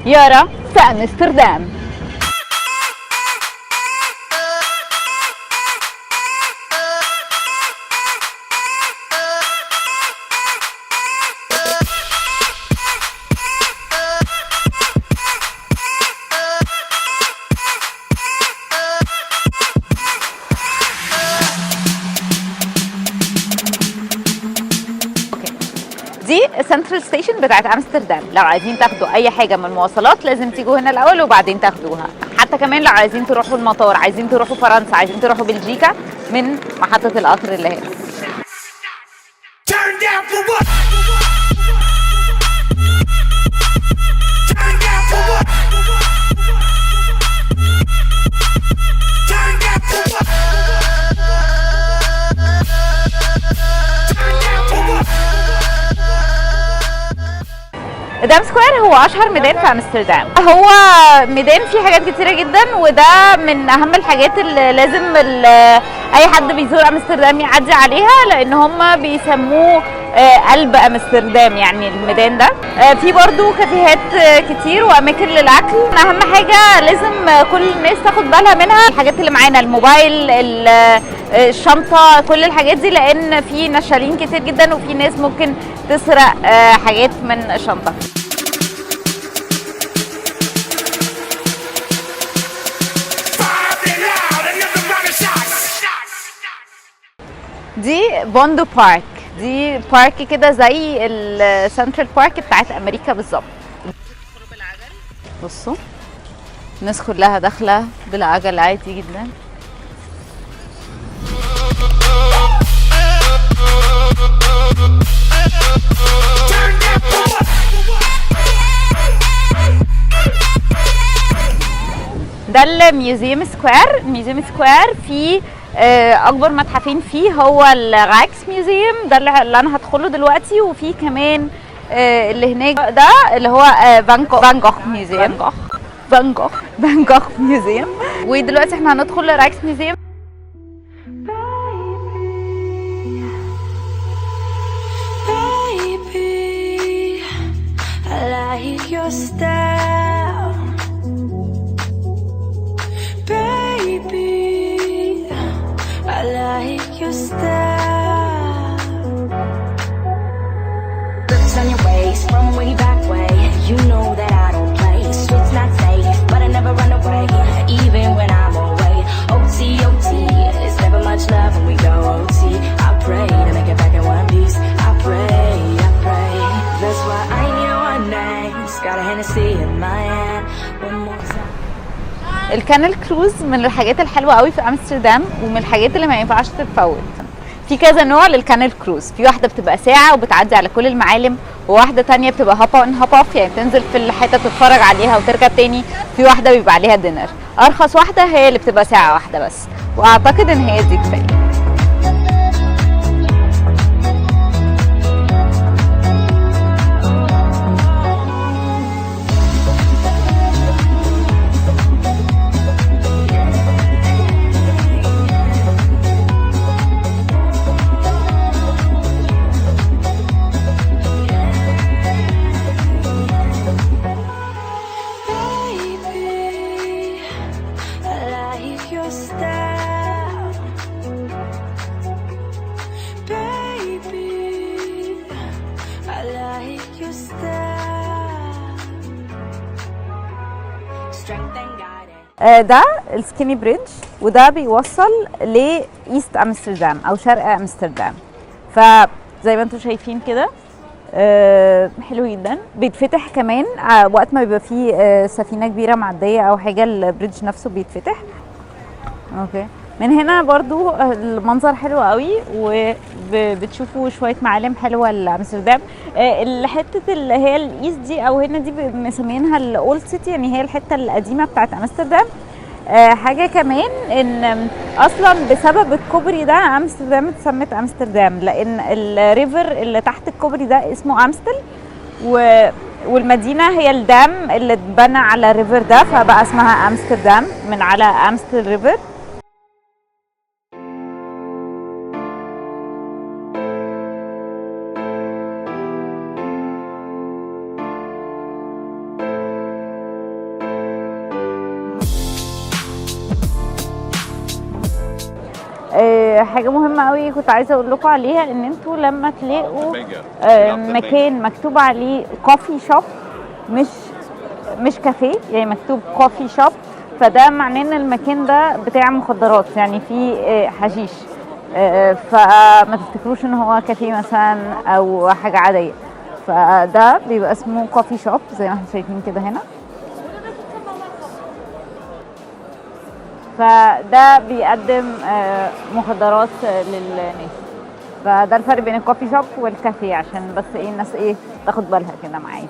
يارا في امستردام. دي سنترال ستيشن بتاعت امستردام. لو عايزين تاخدوا اي حاجه من المواصلات لازم تيجوا هنا الاول وبعدين تاخدوها. حتى كمان لو عايزين تروحوا المطار، عايزين تروحوا فرنسا، عايزين تروحوا بلجيكا، من محطه القطر اللي هنا. قدام سكوير هو اشهر ميدان في امستردام. هو ميدان فيه حاجات كتيره جدا، وده من اهم الحاجات اللي لازم اي حد بيزور امستردام يعدي عليها، لان هم بيسموه قلب امستردام يعني الميدان ده. في برضو كافيهات كتير واماكن للاكل. اهم حاجه لازم كل الناس تاخد بالها منها الحاجات اللي معانا، الموبايل، الشنطه، كل الحاجات دي، لان في نشالين كتير جدا وفي ناس ممكن تسرق حاجات من الشنطه. دي بوندو بارك. دي بارك كده زي السنترال بارك بتاعت امريكا بالظبط. بصوا الناس كلها داخله بالعجل عادي جدا. ده الميوزيوم سكوير. الميوزيوم سكوير فيه اكبر متحفين فيه هو الرايكس ميوزيوم، ده اللي انا هدخله دلوقتي، وفي كمان اللي هناك ده اللي هو فان جوخ ميوزيوم. فان جوخ ميوزيوم. ودلوقتي احنا هندخل الرايكس ميوزيوم. On your waist from way back way, you know that I don't play. Streets not safe, but I never run away, even when I'm away. OT, OT, it's never much love when we go OT. I pray to make it back in one piece. I pray. That's why I knew one name. Got a Hennessy in my hand. One more time. الكانال كروز من الحاجات الحلوه قوي في امستردام، ومن الحاجات اللي ما ينفعش تتفوت. في كذا نوع للكانال كروز. في واحده بتبقى ساعه وبتعدي على كل المعالم، وواحده تانية بتبقى هوب اون هوب اوف، يعني تنزل في الحته تتفرج عليها وترجع تاني. في واحده بيبقى عليها دينر. ارخص واحده هي اللي بتبقى ساعه واحده بس، واعتقد ان هي دي كفايه. ده السكيني بريدج، وده بيوصل لايست امستردام او شرق امستردام. فزي ما انتم شايفين كده حلو جدا. بيتفتح كمان وقت ما بيبقى فيه سفينه كبيره معديه او حاجه، البريدج نفسه بيتفتح. اوكي، من هنا برضو المنظر حلو قوي، وبتشوفوا شويه معالم حلوه لامستردام. الحته اللي هي الايست دي او هنا دي مسمينها الاولد سيتي، يعني هي الحته القديمه بتاعت امستردام. حاجه كمان ان اصلا بسبب الكوبري ده امستردام اتسمت امستردام، لان الريفر اللي تحت الكوبري ده اسمه امستل، والمدينه هي الدام اللي اتبنى على الريفر ده، فبقى اسمها امستردام من على امستل ريفر. حاجه مهمه قوي كنت عايزه اقول لكم عليها، ان انتوا لما تلاقوا مكان مكتوب عليه كوفي شوب مش كافيه، يعني مكتوب كوفي شوب، فده معناه ان المكان ده بتاع مخدرات، يعني فيه حشيش. فما تفتكروش ان هو كافيه مثلا او حاجه عاديه، فده بيبقى اسمه كوفي شوب زي ما احنا شايفين كده هنا. فده بيقدم مخدرات للناس. فده الفرق بين الكوفي شوب والكافيه، عشان بس ايه الناس ايه تاخد بالها كده معايا.